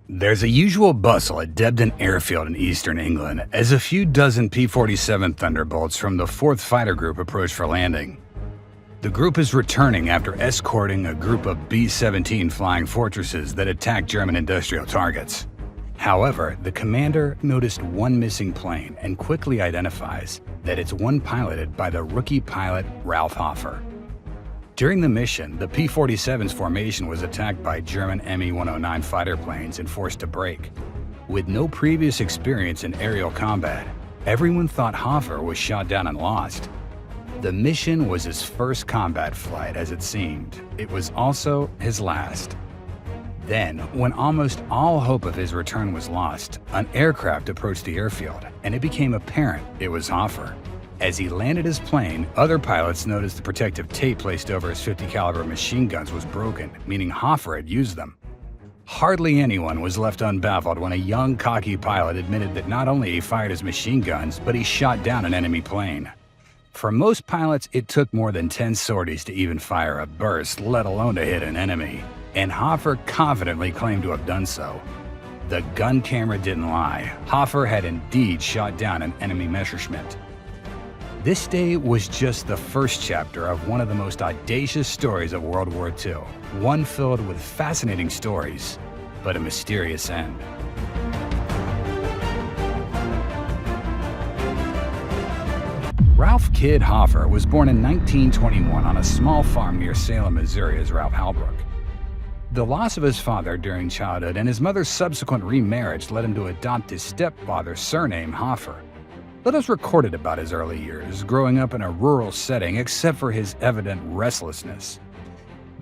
There's a usual bustle at Debden Airfield in eastern England as a few dozen P-47 Thunderbolts from the 4th Fighter Group approach for landing. The group is returning after escorting a group of B-17 flying fortresses that attacked German industrial targets. However, the commander noticed one missing plane and quickly identifies that it's one piloted by the rookie pilot Ralph Hofer. During the mission, the P-47's formation was attacked by German Me-109 fighter planes and forced to break. With no previous experience in aerial combat, everyone thought Hofer was shot down and lost. The mission was his first combat flight, as it seemed. It was also his last. Then, when almost all hope of his return was lost, an aircraft approached the airfield, and it became apparent it was Hofer. As he landed his plane, other pilots noticed the protective tape placed over his .50 caliber machine guns was broken, meaning Hofer had used them. Hardly anyone was left unbaffled when a young, cocky pilot admitted that not only he fired his machine guns, but he shot down an enemy plane. For most pilots, it took more than 10 sorties to even fire a burst, let alone to hit an enemy, and Hofer confidently claimed to have done so. The gun camera didn't lie. Hofer had indeed shot down an enemy Messerschmitt. This day was just the first chapter of one of the most audacious stories of World War II, one filled with fascinating stories, but a mysterious end. Ralph "Kid" Hofer was born in 1921 on a small farm near Salem, Missouri as Ralph Halbrook. The loss of his father during childhood and his mother's subsequent remarriage led him to adopt his stepfather's surname, Hofer. Little is recorded about his early years, growing up in a rural setting except for his evident restlessness.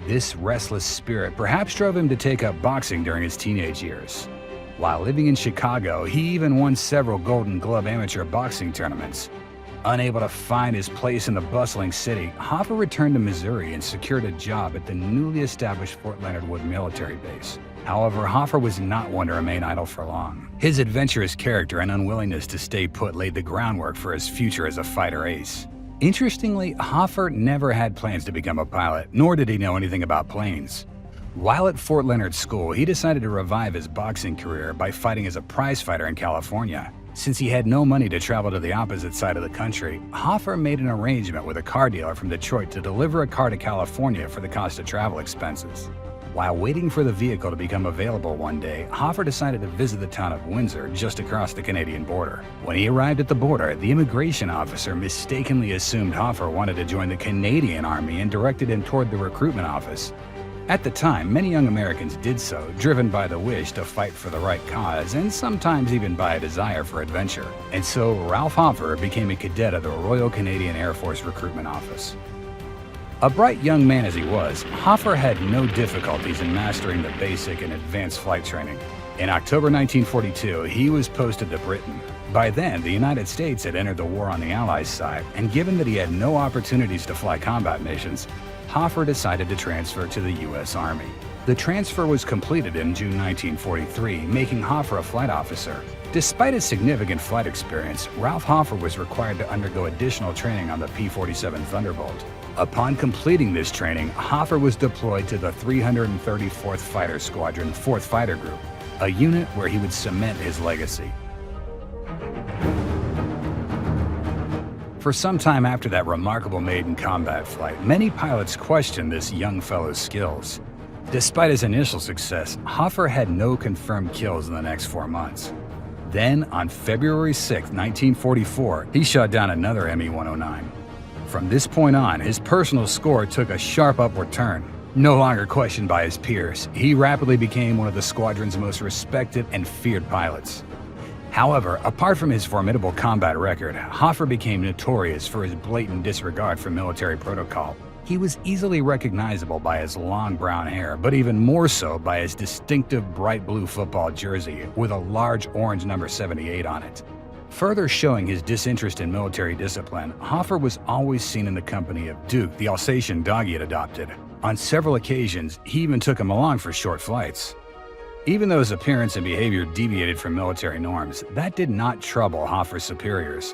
This restless spirit perhaps drove him to take up boxing during his teenage years. While living in Chicago, he even won several Golden Glove amateur boxing tournaments. Unable to find his place in the bustling city, Hofer returned to Missouri and secured a job at the newly established Fort Leonard Wood military base. However, Hofer was not one to remain idle for long. His adventurous character and unwillingness to stay put laid the groundwork for his future as a fighter ace. Interestingly, Hofer never had plans to become a pilot, nor did he know anything about planes. While at Fort Leonard School, he decided to revive his boxing career by fighting as a prize fighter in California. Since he had no money to travel to the opposite side of the country, Hofer made an arrangement with a car dealer from Detroit to deliver a car to California for the cost of travel expenses. While waiting for the vehicle to become available one day, Hofer decided to visit the town of Windsor just across the Canadian border. When he arrived at the border, the immigration officer mistakenly assumed Hofer wanted to join the Canadian Army and directed him toward the recruitment office. At the time, many young Americans did so, driven by the wish to fight for the right cause and sometimes even by a desire for adventure. And so Ralph Hofer became a cadet of the Royal Canadian Air Force Recruitment Office. A bright young man as he was, Hofer had no difficulties in mastering the basic and advanced flight training. In October 1942, he was posted to Britain. By then, the United States had entered the war on the Allies' side, and given that he had no opportunities to fly combat missions, Hofer decided to transfer to the U.S. Army. The transfer was completed in June 1943, making Hofer a flight officer. Despite his significant flight experience, Ralph Hofer was required to undergo additional training on the P-47 Thunderbolt. Upon completing this training, Hofer was deployed to the 334th Fighter Squadron, 4th Fighter Group, a unit where he would cement his legacy. For some time after that remarkable maiden combat flight, many pilots questioned this young fellow's skills. Despite his initial success, Hofer had no confirmed kills in the next 4 months. Then, on February 6, 1944, he shot down another Me-109. From this point on, his personal score took a sharp upward turn. No longer questioned by his peers, he rapidly became one of the squadron's most respected and feared pilots. However, apart from his formidable combat record, Hofer became notorious for his blatant disregard for military protocol. He was easily recognizable by his long brown hair, but even more so by his distinctive bright blue football jersey with a large orange number 78 on it. Further showing his disinterest in military discipline, Hofer was always seen in the company of Duke, the Alsatian dog he had adopted. On several occasions, he even took him along for short flights. Even though his appearance and behavior deviated from military norms, that did not trouble Hofer's superiors.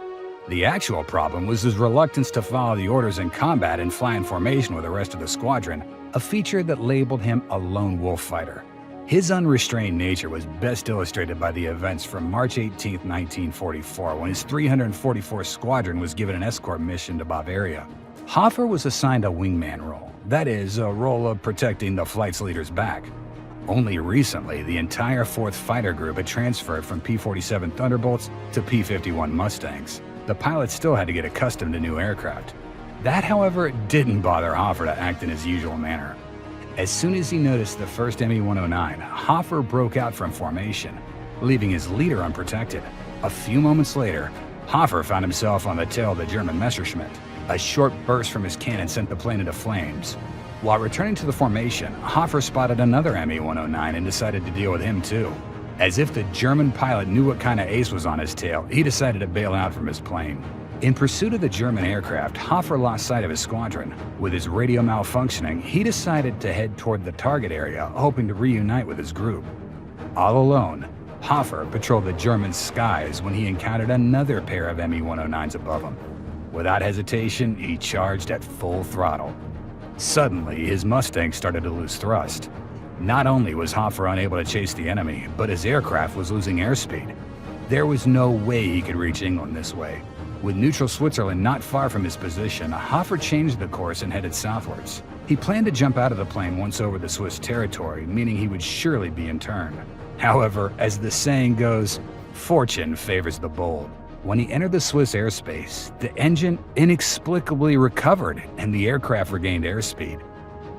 The actual problem was his reluctance to follow the orders in combat and fly in formation with the rest of the squadron, a feature that labeled him a lone wolf fighter. His unrestrained nature was best illustrated by the events from March 18, 1944, when his 344th Squadron was given an escort mission to Bavaria. Hofer was assigned a wingman role, that is, a role of protecting the flight's leader's back. Only recently, the entire 4th Fighter Group had transferred from P-47 Thunderbolts to P-51 Mustangs. The pilots still had to get accustomed to new aircraft. That, however, didn't bother Hofer to act in his usual manner. As soon as he noticed the first Me-109, Hofer broke out from formation, leaving his leader unprotected. A few moments later, Hofer found himself on the tail of the German Messerschmitt. A short burst from his cannon sent the plane into flames. While returning to the formation, Hofer spotted another Me-109 and decided to deal with him too. As if the German pilot knew what kind of ace was on his tail, he decided to bail out from his plane. In pursuit of the German aircraft, Hofer lost sight of his squadron. With his radio malfunctioning, he decided to head toward the target area, hoping to reunite with his group. All alone, Hofer patrolled the German skies when he encountered another pair of Me-109s above him. Without hesitation, he charged at full throttle. Suddenly, his Mustang started to lose thrust. Not only was Hofer unable to chase the enemy, but his aircraft was losing airspeed. There was no way he could reach England this way. With neutral Switzerland not far from his position, Hofer changed the course and headed southwards. He planned to jump out of the plane once over the Swiss territory, meaning he would surely be interned. However, as the saying goes, fortune favors the bold. When he entered the Swiss airspace, the engine inexplicably recovered and the aircraft regained airspeed.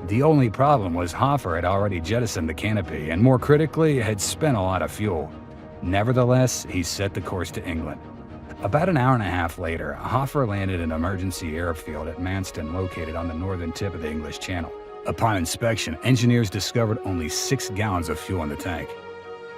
The only problem was Hofer had already jettisoned the canopy and, more critically, had spent a lot of fuel. Nevertheless, he set the course to England. About an hour and a half later, Hofer landed an emergency airfield at Manston, located on the northern tip of the English Channel. Upon inspection, engineers discovered only 6 gallons of fuel in the tank.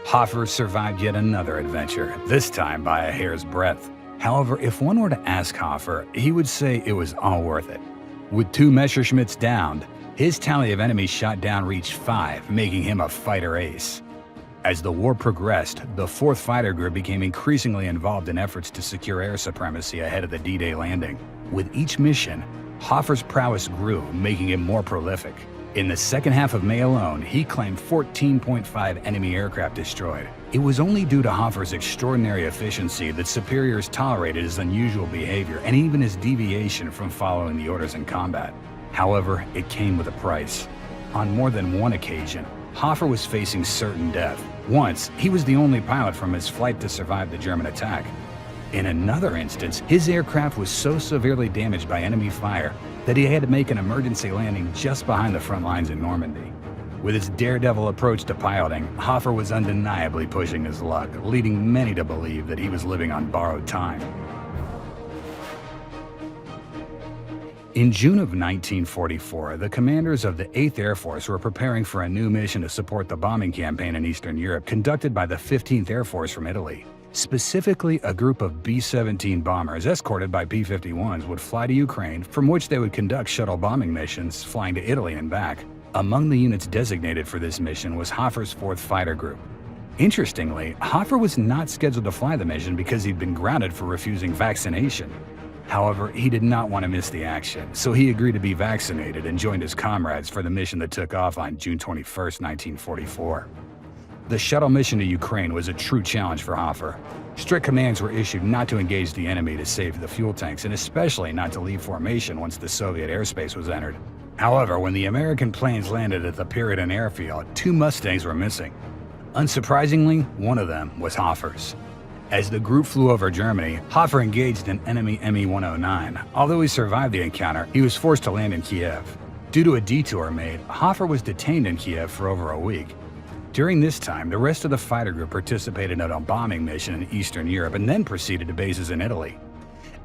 Hofer survived yet another adventure, this time by a hair's breadth. However, if one were to ask Hofer, he would say it was all worth it. With 2 Messerschmitts downed, his tally of enemies shot down reached 5, making him a fighter ace. As the war progressed, the 4th Fighter Group became increasingly involved in efforts to secure air supremacy ahead of the D-Day landing. With each mission, Hofer's prowess grew, making him more prolific. In the second half of May alone, he claimed 14.5 enemy aircraft destroyed. It was only due to Hofer's extraordinary efficiency that superiors tolerated his unusual behavior and even his deviation from following the orders in combat. However, it came with a price. On more than one occasion, Hofer was facing certain death. Once, he was the only pilot from his flight to survive the German attack. In another instance, his aircraft was so severely damaged by enemy fire that he had to make an emergency landing just behind the front lines in Normandy. With his daredevil approach to piloting, Hofer was undeniably pushing his luck, leading many to believe that he was living on borrowed time. In June of 1944, the commanders of the 8th Air Force were preparing for a new mission to support the bombing campaign in Eastern Europe conducted by the 15th Air Force from Italy. Specifically, a group of B-17 bombers escorted by P-51s would fly to Ukraine, from which they would conduct shuttle bombing missions, flying to Italy and back. Among the units designated for this mission was Hofer's 4th Fighter Group. Interestingly, Hofer was not scheduled to fly the mission because he'd been grounded for refusing vaccination. However, he did not want to miss the action, so he agreed to be vaccinated and joined his comrades for the mission that took off on June 21, 1944. The shuttle mission to Ukraine was a true challenge for Hofer. Strict commands were issued not to engage the enemy to save the fuel tanks, and especially not to leave formation once the Soviet airspace was entered. However, when the American planes landed at the Debden Airfield, 2 Mustangs were missing. Unsurprisingly, one of them was Hofer's. As the group flew over Germany, Hofer engaged an enemy Me-109. Although he survived the encounter, he was forced to land in Kiev. Due to a detour made, Hofer was detained in Kiev for over a week. During this time, the rest of the fighter group participated in a bombing mission in Eastern Europe and then proceeded to bases in Italy.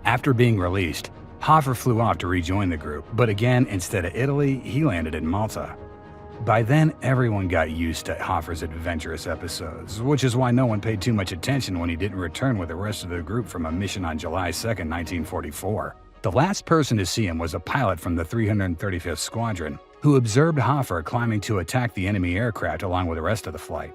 After being released, Hofer flew off to rejoin the group, but again, instead of Italy, he landed in Malta. By then, everyone got used to Hofer's adventurous episodes, which is why no one paid too much attention when he didn't return with the rest of the group from a mission on July 2, 1944. The last person to see him was a pilot from the 335th Squadron, who observed Hofer climbing to attack the enemy aircraft along with the rest of the flight.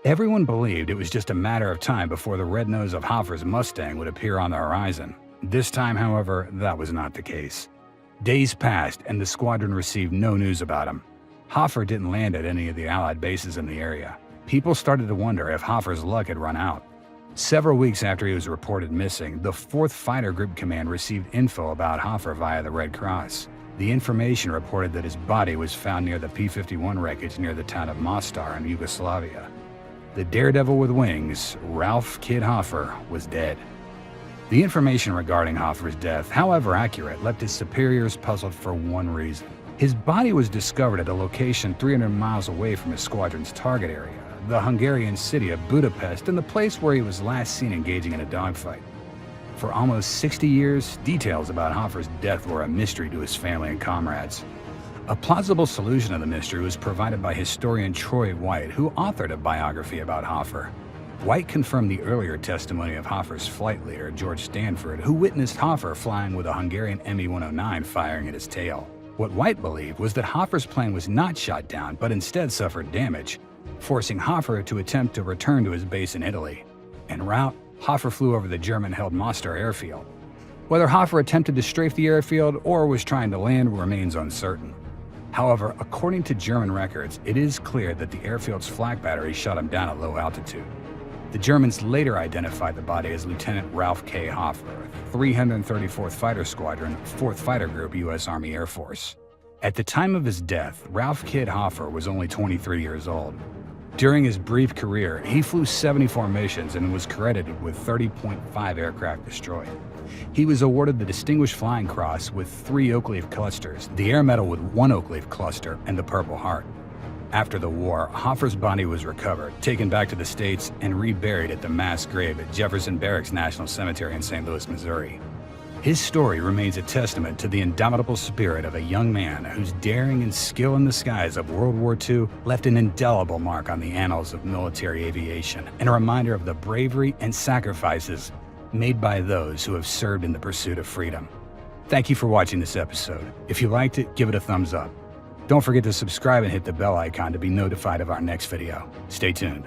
Everyone believed it was just a matter of time before the red nose of Hofer's Mustang would appear on the horizon. This time, however, that was not the case. Days passed and the squadron received no news about him. Hofer didn't land at any of the Allied bases in the area. People started to wonder if Hofer's luck had run out. Several weeks after he was reported missing, the 4th Fighter Group Command received info about Hofer via the Red Cross. The information reported that his body was found near the P-51 wreckage near the town of Mostar in Yugoslavia. The daredevil with wings, Ralph Kid Hofer, was dead. The information regarding Hofer's death, however accurate, left his superiors puzzled for one reason. His body was discovered at a location 300 miles away from his squadron's target area, the Hungarian city of Budapest, and the place where he was last seen engaging in a dogfight. For almost 60 years, details about Hofer's death were a mystery to his family and comrades. A plausible solution to the mystery was provided by historian Troy White, who authored a biography about Hofer. White confirmed the earlier testimony of Hofer's flight leader, George Stanford, who witnessed Hofer flying with a Hungarian Me-109 firing at his tail. What White believed was that Hofer's plane was not shot down, but instead suffered damage, forcing Hofer to attempt to return to his base in Italy. En route, Hofer flew over the German-held Mostar Airfield. Whether Hofer attempted to strafe the airfield or was trying to land remains uncertain. However, according to German records, it is clear that the airfield's flak battery shot him down at low altitude. The Germans later identified the body as Lieutenant Ralph K. Hofer, 334th Fighter Squadron, 4th Fighter Group, U.S. Army Air Force. At the time of his death, Ralph Kid Hofer was only 23 years old. During his brief career, he flew 74 missions and was credited with 30.5 aircraft destroyed. He was awarded the Distinguished Flying Cross with 3 oak leaf clusters, the Air Medal with 1 oak leaf cluster, and the Purple Heart. After the war, Hofer's body was recovered, taken back to the States, and reburied at the mass grave at Jefferson Barracks National Cemetery in St. Louis, Missouri. His story remains a testament to the indomitable spirit of a young man whose daring and skill in the skies of World War II left an indelible mark on the annals of military aviation, and a reminder of the bravery and sacrifices made by those who have served in the pursuit of freedom. Thank you for watching this episode. If you liked it, give it a thumbs up. Don't forget to subscribe and hit the bell icon to be notified of our next video. Stay tuned.